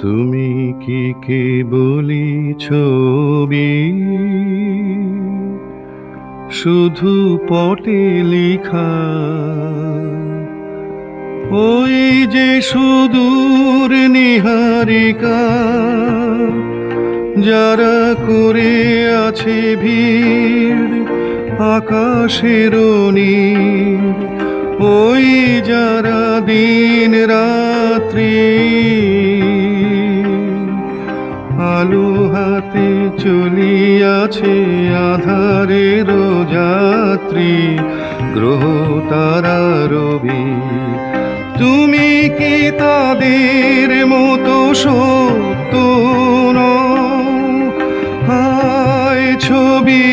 তুমি কি কেবলি ছবি, শুধু পটে লেখা? ওই যে সুদূর নিহারিকা, যারা করে আছে ভিড় আকাশের নীল, ওই যারা দিন রাত্রি আলো হাতে চলিয়াছে আধারের যাত্রী, গ্রহ তারা রবি। তুমি কি তাদের মতো সত্য নও? হায় ছবি,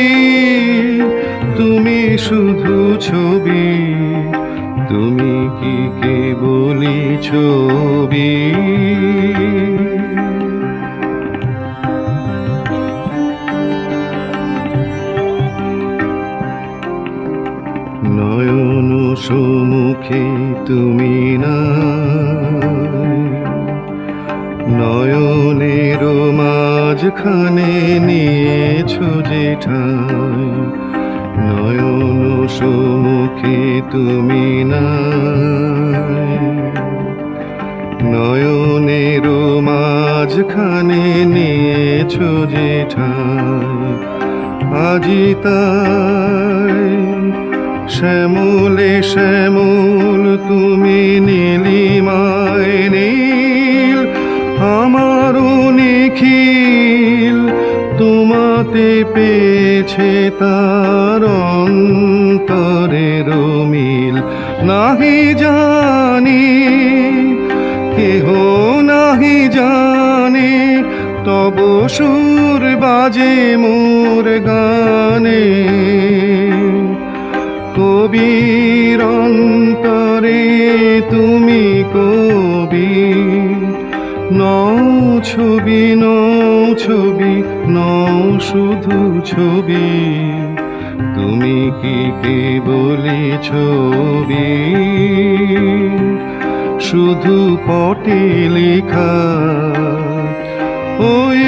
তুমি শুধু ছবি, তুমি কি কেবলি ছবি? নয়ন সম্মুখে তুমি নাই, নয়নের মাঝখানে নিয়েছো যে ঠাই। নয়ন সম্মুখে তুমি নাই, নয়নের মাঝখানে নিয়েছো যে ঠাই। আজি তাই শ্যামলে শ্যামল তুমি নীলিমায় নীল, আমারও নিখিল তোমাতে পেয়েছে তার অন্তরের মিল। নাহি জানি কেহ নাহি জানে, তব সুর বাজে মোর গানে। কবির অন্তরে তুমি কবি, নও ছবি নও ছবি, নও শুধু ছবি, তুমি কি কেবলি ছবি, শুধু পটে লেখা? ওই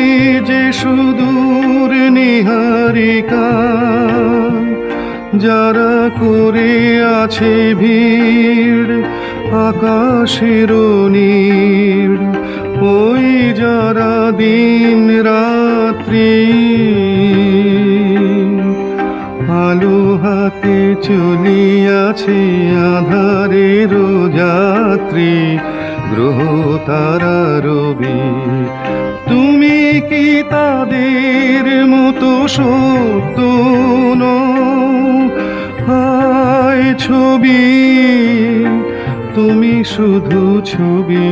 যে সুদূর নিহারিকা, যারা করে আছে ভিড় আকাশের নীল, ওই যারা দিন রাত্রি আলো হাতে চলিয়াছে আধারের যাত্রী, গ্রহ তারা রবি। তুমি কি তাদের মতো সত্য নও? হায় ছবি, তুমি শুধু ছবি,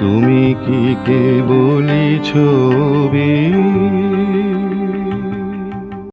তুমি কি কেবলি ছবি?